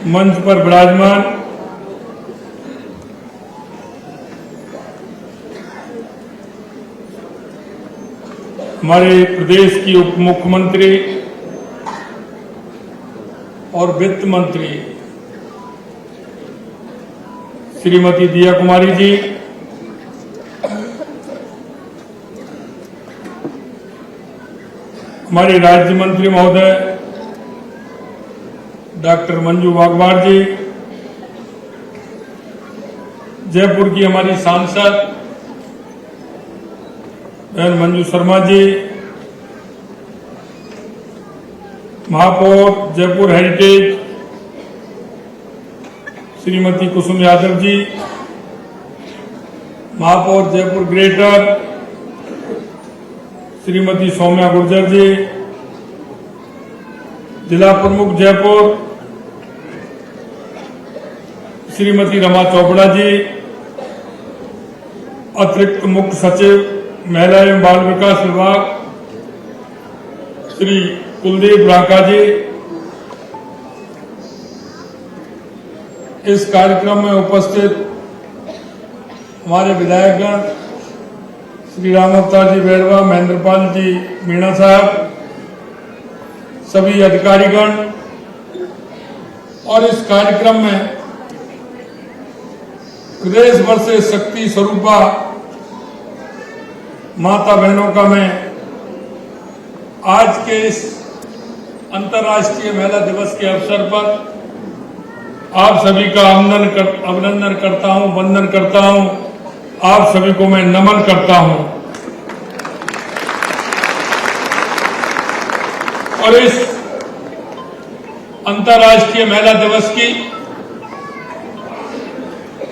मंच पर विराजमान हमारे प्रदेश की उप मुख्यमंत्री और वित्त मंत्री श्रीमती दिया कुमारी जी, हमारे राज्य मंत्री महोदय डॉक्टर मंजू वाघवार जी, जयपुर की हमारी सांसद बहन मंजू शर्मा जी, महापौर जयपुर हेरिटेज श्रीमती कुसुम यादव जी, महापौर जयपुर ग्रेटर श्रीमती सौम्या गुर्जर जी, जिला प्रमुख जयपुर श्रीमती रमा चोपड़ा जी, अतिरिक्त मुख्य सचिव महिला एवं बाल विकास विभाग श्री कुलदीप राका जी, इस कार्यक्रम में उपस्थित हमारे विधायकगण श्री राम अवतार जी बैरवा, महेंद्रपाल जी मीणा साहब, सभी अधिकारीगण और इस कार्यक्रम में प्रदेश भर से शक्ति स्वरूपा माता बहनों का मैं आज के इस अंतर्राष्ट्रीय महिला दिवस के अवसर पर आप सभी का अभिनंदन करता हूं, वंदन करता हूं। आप सभी को मैं नमन करता हूं और इस अंतर्राष्ट्रीय महिला दिवस की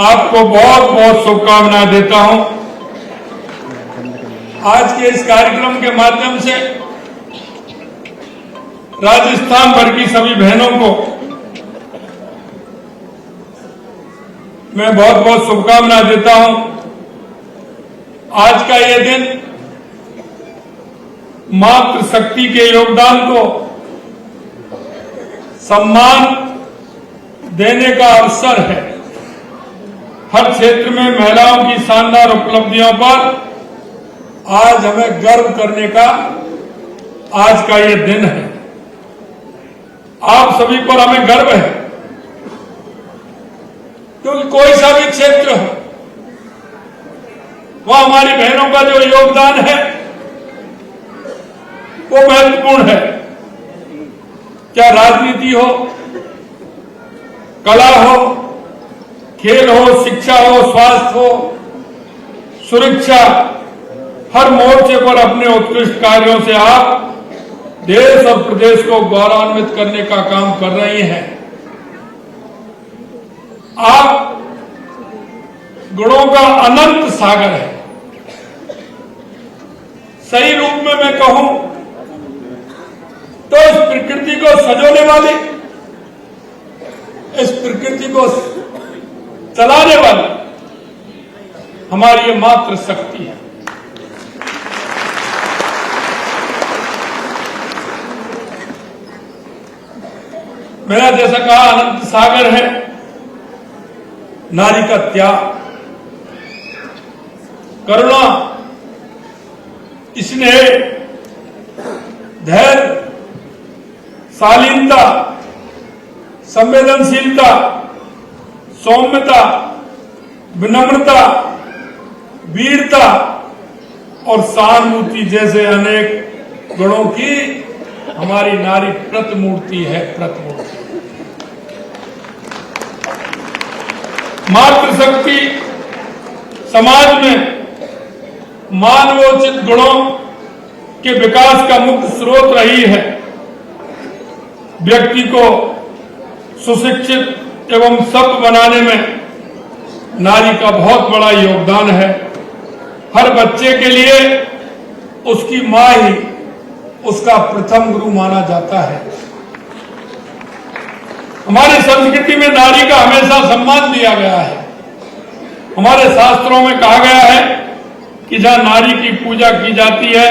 आपको बहुत बहुत शुभकामनाएं देता हूं। आज के इस कार्यक्रम के माध्यम से राजस्थान भर की सभी बहनों को मैं बहुत बहुत शुभकामनाएं देता हूं। आज का ये दिन मातृशक्ति के योगदान को सम्मान देने का अवसर है। हर क्षेत्र में महिलाओं की शानदार उपलब्धियों पर आज हमें गर्व करने का आज का ये दिन है। आप सभी पर हमें गर्व है क्योंकि कोई सा भी क्षेत्र हो वह हमारी बहनों का जो योगदान है वो महत्वपूर्ण है। क्या राजनीति हो, कला हो, खेल हो, शिक्षा हो, स्वास्थ्य हो, सुरक्षा, हर मोर्चे पर अपने उत्कृष्ट कार्यों से आप देश और प्रदेश को गौरवान्वित करने का काम कर रही हैं। आप गुणों का अनंत सागर है। सही रूप में मैं कहूं तो इस प्रकृति को सजोने वाली, इस प्रकृति को चलाने वाली हमारी ये मातृ शक्ति है। मेरा जैसा कहा अनंत सागर है नारी का त्याग, करुणा, स्नेह, धैर्य, शालीनता, संवेदनशीलता, सौम्यता, विनम्रता, वीरता और सहानुभूति जैसे अनेक गुणों की हमारी नारी प्रतिमूर्ति है। प्रतिमूर्ति मातृशक्ति समाज में मानवोचित गुणों के विकास का मुख्य स्रोत रही है। व्यक्ति को सुशिक्षित एवं सभ्य बनाने में नारी का बहुत बड़ा योगदान है। हर बच्चे के लिए उसकी मां ही उसका प्रथम गुरु माना जाता है। हमारी संस्कृति में नारी का हमेशा सम्मान दिया गया है। हमारे शास्त्रों में कहा गया है कि जहां नारी की पूजा की जाती है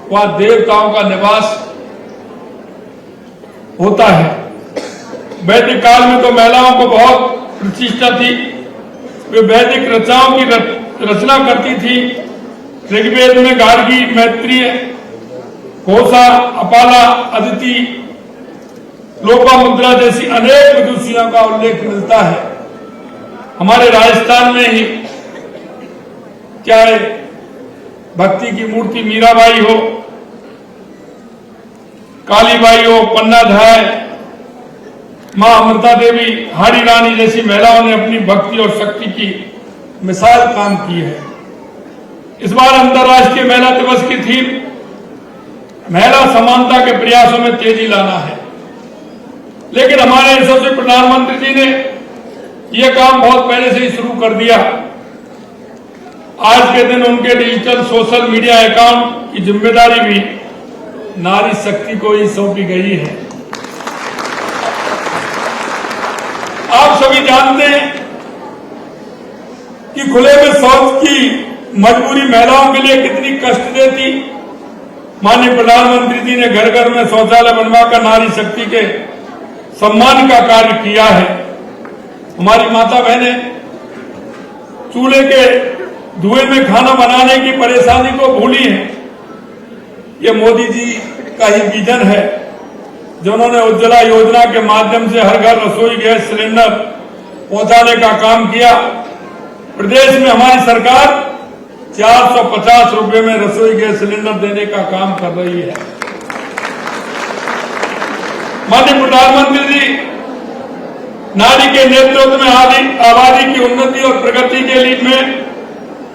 वहां देवताओं का निवास होता है। वैदिक काल में तो महिलाओं को बहुत प्रतिष्ठा थी। वे वैदिक रचनाओं की रचना करती थी। ऋग्वेद में गार्गी, मैत्रेय, घोषा, अपाला, अदिति, लोपामुद्रा जैसी अनेक विदुषियों का उल्लेख मिलता है। हमारे राजस्थान में ही चाहे भक्ति की मूर्ति मीराबाई हो, कालीबाई हो, पन्नाधाय, मां अमृता देवी, हाड़ी रानी जैसी महिलाओं ने अपनी भक्ति और शक्ति की मिसाल काम की है। इस बार अंतर्राष्ट्रीय महिला दिवस की थीम महिला समानता के प्रयासों में तेजी लाना है। लेकिन हमारे यशस्वी प्रधानमंत्री जी ने यह काम बहुत पहले से ही शुरू कर दिया। आज के दिन उनके डिजिटल सोशल मीडिया अकाउंट की जिम्मेदारी भी नारी शक्ति को ही सौंपी गई है। आप सभी जानते हैं कि खुले में शौच की मजबूरी महिलाओं के लिए कितनी कष्ट देती। माननीय प्रधानमंत्री जी ने घर घर में शौचालय बनवाकर नारी शक्ति के सम्मान का कार्य किया है। हमारी माता बहनें चूल्हे के धुएं में खाना बनाने की परेशानी को भूली हैं। ये मोदी जी का ही विजन है, जिन्होंने उज्ज्वला योजना के माध्यम से हर घर रसोई गैस सिलेंडर पहुंचाने का काम किया। प्रदेश में हमारी सरकार 450 रुपए में रसोई गैस सिलेंडर देने का काम कर रही है। माननीय प्रधानमंत्री जी नारी के नेतृत्व में आबादी की उन्नति और प्रगति के लिए में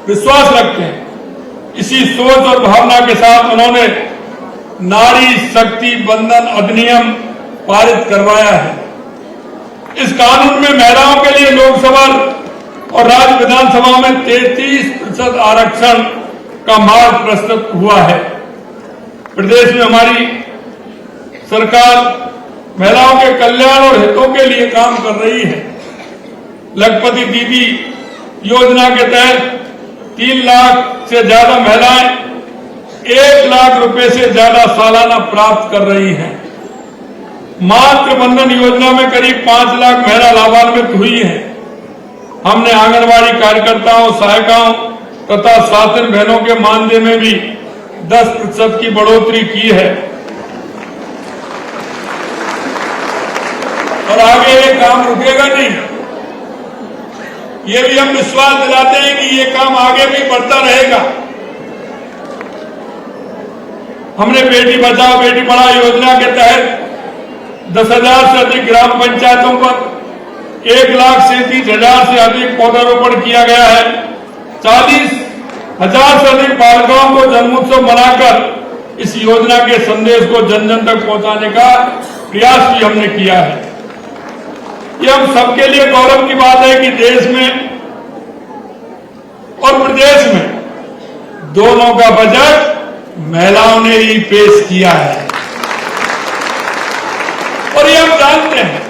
विश्वास रखते हैं। इसी सोच और भावना के साथ उन्होंने नारी शक्ति बंधन अधिनियम पारित करवाया है। इस कानून में महिलाओं के लिए लोकसभा और राज्य विधानसभा में 33% आरक्षण का मार्ग प्रस्तुत हुआ है। प्रदेश में हमारी सरकार महिलाओं के कल्याण और हितों के लिए काम कर रही है। लखपति दीदी योजना के तहत 3 लाख से ज्यादा महिलाएं 1 लाख रुपए से ज्यादा सालाना प्राप्त कर रही हैं। मातृ बंधन योजना में करीब 5 लाख महिला लाभान्वित हुई हैं। हमने आंगनबाड़ी कार्यकर्ताओं, सहायिकाओं तथा साथन बहनों के मानदेय में भी 10% की बढ़ोतरी की है। और आगे ये काम रुकेगा नहीं। ये भी हम विश्वास दिलाते हैं कि ये काम आगे भी बढ़ता रहेगा। हमने बेटी बचाओ बेटी पढ़ाओ योजना के तहत 10,000 से अधिक ग्राम पंचायतों पर 1,37,000 से अधिक पौधारोपण किया गया है। 40,000 से अधिक बालिकाओं को जन्मोत्सव मनाकर इस योजना के संदेश को जन जन तक पहुंचाने का प्रयास भी हमने किया है। ये हम सबके लिए गौरव की बात है कि देश में और प्रदेश में दोनों का बजट महिलाओं ने ही पेश किया है। और ये हम जानते हैं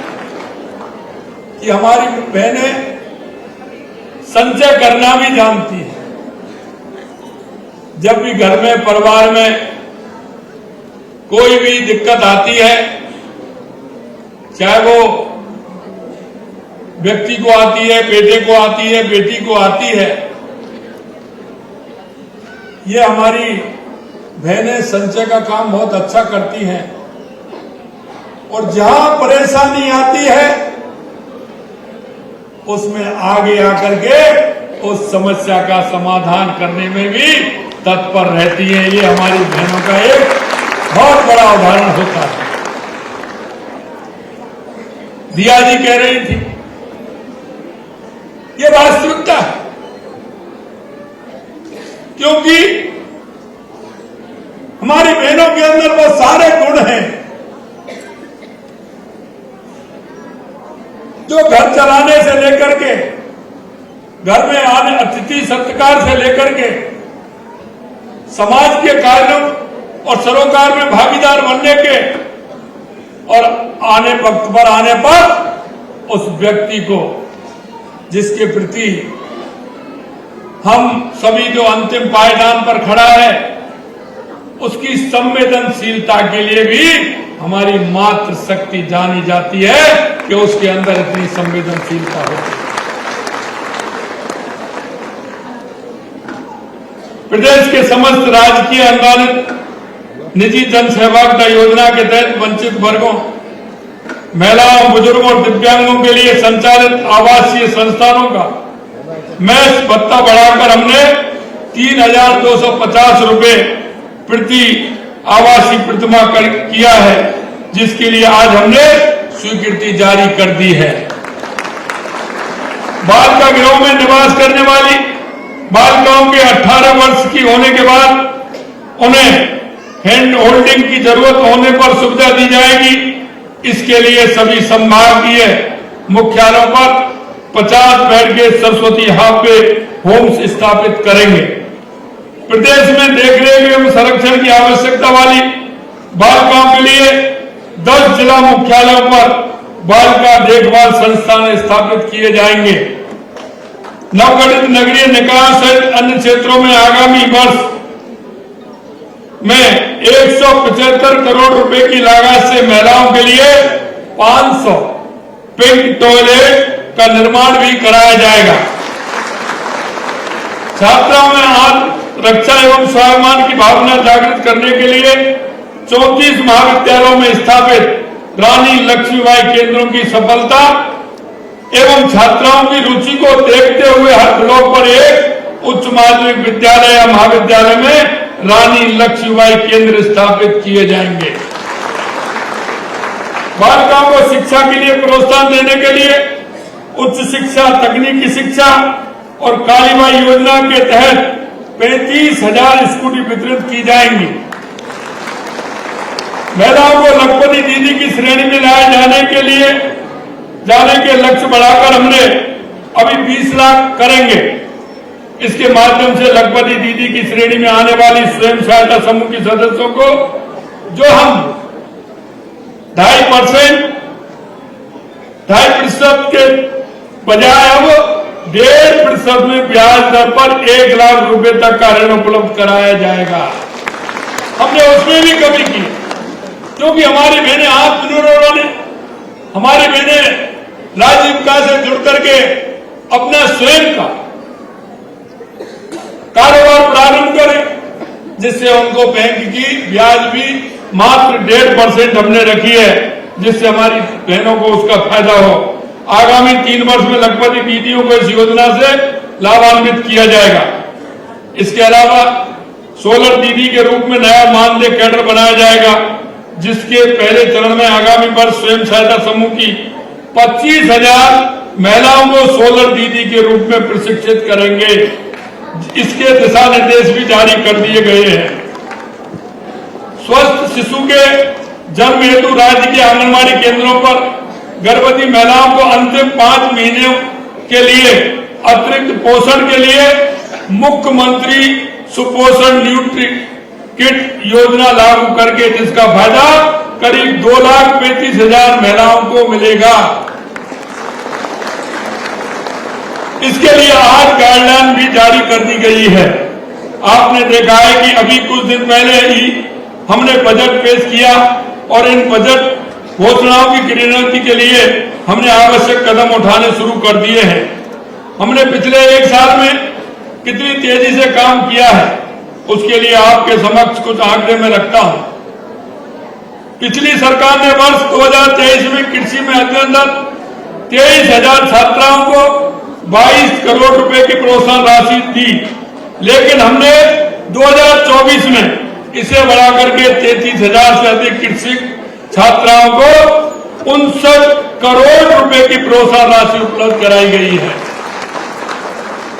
कि हमारी बहनें संचय करना भी जानती हैं। जब भी घर में परिवार में कोई भी दिक्कत आती है, चाहे वो व्यक्ति को आती है, बेटे को आती है, बेटी को आती है, ये हमारी बहनें संचय का काम बहुत अच्छा करती हैं। और जहां परेशानी आती है उसमें आगे आकर के उस समस्या का समाधान करने में भी तत्पर रहती है। ये हमारी बहनों का एक बहुत बड़ा उदाहरण होता है। दिया जी कह रही थी, ये वास्तविकता है, क्योंकि हमारी बहनों के अंदर वो सारे गुण हैं जो घर चलाने से लेकर के, घर में आने अतिथि सत्कार से लेकर के, समाज के कार्यों और सरोकार में भागीदार बनने के, और आने वक्त पर आने पर उस व्यक्ति को जिसके प्रति हम सभी जो अंतिम पायदान पर खड़ा है उसकी संवेदनशीलता के लिए भी हमारी मातृ शक्ति जानी जाती है कि उसके अंदर इतनी संवेदनशीलता होती है। प्रदेश के समस्त राजकीय अनुदानित निजी जन सहभागिता योजना के तहत वंचित वर्गों, महिलाओं, बुजुर्गों और दिव्यांगों के लिए संचालित आवासीय संस्थानों का मैस भत्ता बढ़ाकर हमने 3,250 रुपए प्रति आवासीय प्रतिमाह किया है, जिसके लिए आज हमने स्वीकृति जारी कर दी है। बालिका गृहों में निवास करने वाली बालिकाओं के 18 वर्ष की होने के बाद उन्हें हैंड होल्डिंग की जरूरत होने पर सुविधा दी जाएगी। इसके लिए सभी संभागीय मुख्यालयों पर 50 बेड के सरस्वती हाफ होम्स स्थापित करेंगे। प्रदेश में देखरेख एवं संरक्षण की आवश्यकता वाली बालिकाओं के लिए 10 जिला मुख्यालयों पर बालिका देखभाल संस्थान स्थापित किए जाएंगे। नवगठित नगरीय निकाय सहित अन्य क्षेत्रों में आगामी वर्ष में 175 करोड़ रुपए की लागत से महिलाओं के लिए 500 पिंक टॉयलेट का निर्माण भी कराया जाएगा। छात्राओं में आत्मरक्षा एवं स्वाभिमान की भावना जागृत करने के लिए 34 महाविद्यालयों में स्थापित रानी लक्ष्मीबाई केंद्रों की सफलता एवं छात्राओं की रुचि को देखते हुए हर ब्लॉक पर एक उच्च माध्यमिक विद्यालय या महाविद्यालय में रानी लक्ष्मीबाई केंद्र स्थापित किए जाएंगे। बालिकाओं को शिक्षा के लिए प्रोत्साहन देने के लिए उच्च शिक्षा, तकनीकी शिक्षा और कालीबाई योजना के तहत 35,000 स्कूटी वितरित की जाएंगी। महिलाओं को लखपति दीदी की श्रेणी में लाए जाने के लक्ष्य बढ़ाकर हमने अभी 20 लाख करेंगे। इसके माध्यम से लखपति दीदी की श्रेणी में आने वाली स्वयं सहायता समूह के सदस्यों को जो हम 2.5% के बजाय अब 1.5% में ब्याज दर पर 1 लाख रुपए तक का ऋण उपलब्ध कराया जाएगा। हमने उसमें भी कमी की, क्योंकि हमारी बहनें आत्मनिर्भर बने, हमारी बहनें राज्य विकास से जुड़ करके अपना स्वयं का कारोबार प्रारंभ करें, जिससे उनको बैंक की ब्याज भी मात्र 1.5% हमने रखी है, जिससे हमारी बहनों को उसका फायदा हो। आगामी 3 वर्ष में लखपति दीदियों को इस योजना से लाभान्वित किया जाएगा। इसके अलावा सोलर दीदी के रूप में नया मानदेय कैडर बनाया जाएगा, जिसके पहले चरण में आगामी वर्ष स्वयं सहायता समूह की 25,000 महिलाओं को सोलर दीदी के रूप में प्रशिक्षित करेंगे। इसके दिशा निर्देश भी जारी कर दिए गए हैं। स्वस्थ शिशु के जन्म हेतु राज्य के आंगनबाड़ी केंद्रों पर गर्भवती महिलाओं को अंतिम 5 महीनों के लिए अतिरिक्त पोषण के लिए मुख्यमंत्री सुपोषण न्यूट्री किट योजना लागू करके जिसका फायदा करीब 2,35,000 महिलाओं को मिलेगा। इसके लिए आज गाइडलाइन भी जारी कर दी गई है। आपने देखा है कि अभी कुछ दिन पहले ही हमने बजट पेश किया और इन बजट घोषणाओं की क्रियान्वयन के लिए हमने आवश्यक कदम उठाने शुरू कर दिए हैं। हमने पिछले 1 साल में कितनी तेजी से काम किया है, उसके लिए आपके समक्ष कुछ आंकड़े में रखता हूं। पिछली सरकार ने वर्ष 2023 में कृषि में अध्ययनरत 23,000 छात्राओं को 22 करोड़ रुपए की प्रोत्साहन राशि दी, लेकिन हमने 2024 में इसे बढ़ाकर के 33,000 से अधिक कृषि छात्राओं को 59 करोड़ रुपए की प्रोत्साहन राशि उपलब्ध कराई गई है,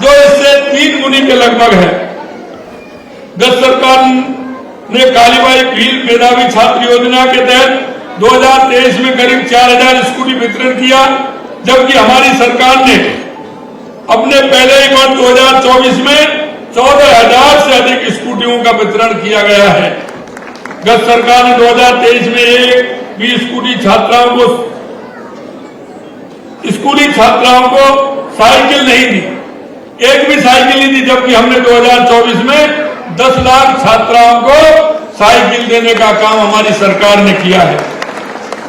जो इससे 3 गुनी के लगभग है। गत सरकार ने कालीबाई भील मेधावी छात्र योजना के तहत 2023 में करीब 4,000 स्कूटी वितरण किया, जबकि हमारी सरकार ने अपने पहले ही वर्ष 2024 में 14,000 से अधिक स्कूटियों का वितरण किया गया है। गत सरकार ने 2023 में एक भी स्कूली छात्राओं को साइकिल नहीं दी, एक भी साइकिल नहीं दी, जबकि हमने 2024 में 10 लाख छात्राओं को साइकिल देने का काम हमारी सरकार ने किया है।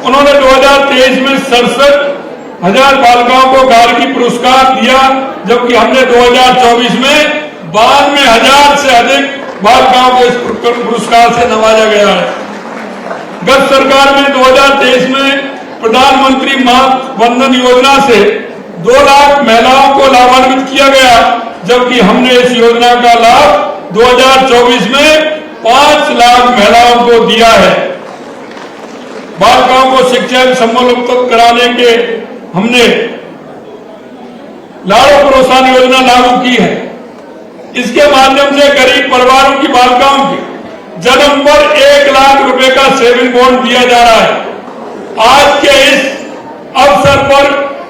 उन्होंने 2023 में 67,000 बालिकाओं को गार्गी पुरस्कार दिया, जबकि हमने 2024 में 92,000 से अधिक बालिकाओं को इस पुरस्कार से नवाजा गया है। गत सरकार में 2023 में प्रधानमंत्री मातृ वंदन योजना से 2 लाख महिलाओं को लाभान्वित किया गया, जबकि हमने इस योजना का लाभ 2024 में 5 लाख महिलाओं को दिया है। बालिकाओं को शिक्षा एवं संबल उपलब्ध कराने के हमने लाड़ो प्रोत्साहन योजना लागू की है। इसके माध्यम से गरीब परिवारों की बालिकाओं के जन्म पर 1 लाख रुपए का सेविंग बॉन्ड दिया जा रहा है। आज के इस अवसर पर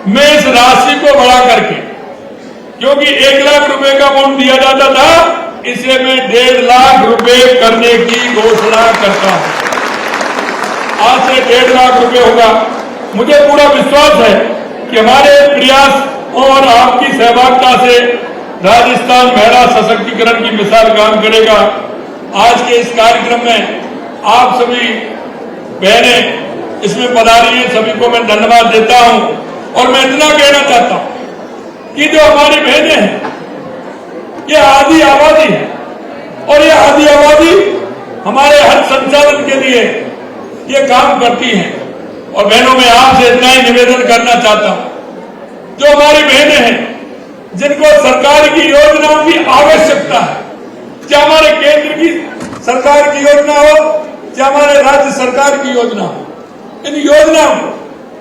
मैं इस राशि को बढ़ा करके, क्योंकि 1 लाख रुपए का बॉन्ड दिया जाता था, इसे मैं 1.5 लाख रुपए करने की घोषणा करता हूं। आज से 1.5 लाख रुपए होगा। मुझे पूरा विश्वास है कि हमारे प्रयास और आपकी सहभागिता से राजस्थान महिला सशक्तिकरण की मिसाल काम करेगा। आज के इस कार्यक्रम में आप सभी बहनें इसमें पधारी हैं, सभी को मैं धन्यवाद देता हूं। और मैं इतना कहना चाहता हूं कि जो हमारी बहनें हैं, ये आधी आबादी है, और ये आधी आबादी हमारे हर संचालन के लिए ये काम करती हैं। और बहनों, मैं आपसे इतना ही निवेदन करना चाहता हूं, जो हमारी बहनें हैं जिनको सरकार की योजनाओं की आवश्यकता है, चाहे हमारे केंद्र की सरकार की योजना हो, चाहे हमारे राज्य सरकार की योजना हो, इन योजनाओं को,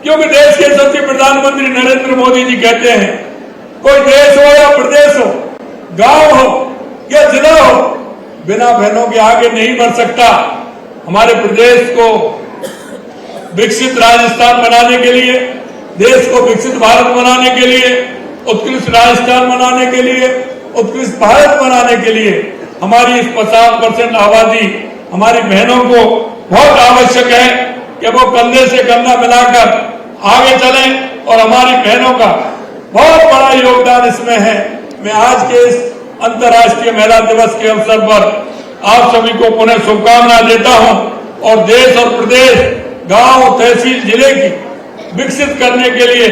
क्योंकि देश के यशस्वी प्रधानमंत्री नरेंद्र मोदी जी कहते हैं, कोई देश हो या प्रदेश हो, गांव हो या जिला हो, बिना बहनों के आगे नहीं बढ़ सकता। हमारे प्रदेश को विकसित राजस्थान बनाने के लिए, देश को विकसित भारत बनाने के लिए, उत्कृष्ट राजस्थान बनाने के लिए, उत्कृष्ट भारत बनाने के लिए हमारी इस 50% आबादी हमारी बहनों को बहुत आवश्यक है कि वो कंधे से कंधा मिलाकर आगे चलें, और हमारी बहनों का बहुत बड़ा योगदान इसमें है। मैं आज के इस अंतर्राष्ट्रीय महिला दिवस के अवसर पर आप सभी को पुनः शुभकामनाएं देता हूं, और देश और प्रदेश, गांव, तहसील, जिले की विकसित करने के लिए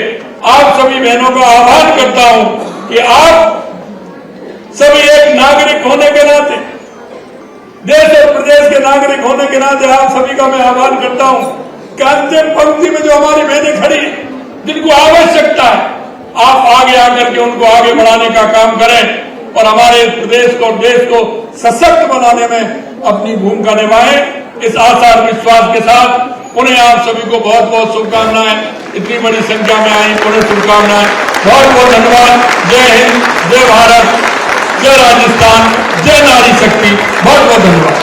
आप सभी बहनों का आह्वान करता हूं कि आप सभी एक नागरिक होने के नाते, देश और प्रदेश के नागरिक होने के नाते आप सभी का मैं आह्वान करता हूं कि अंतिम पंक्ति में जो हमारी बहनें खड़ी हैं, जिनको आवश्यकता है, आप आगे आकर के उनको आगे बढ़ाने का काम करें, और हमारे प्रदेश को, देश को सशक्त बनाने में अपनी भूमिका निभाएं। इस आशा और विश्वास के साथ उन्हें आप सभी को बहुत बहुत शुभकामनाएं। इतनी बड़ी संख्या में आई, उन्हें शुभकामनाएं। बहुत बहुत धन्यवाद। जय हिंद, जय भारत, जय राजस्थान, जय नारी शक्ति। बहुत बहुत धन्यवाद।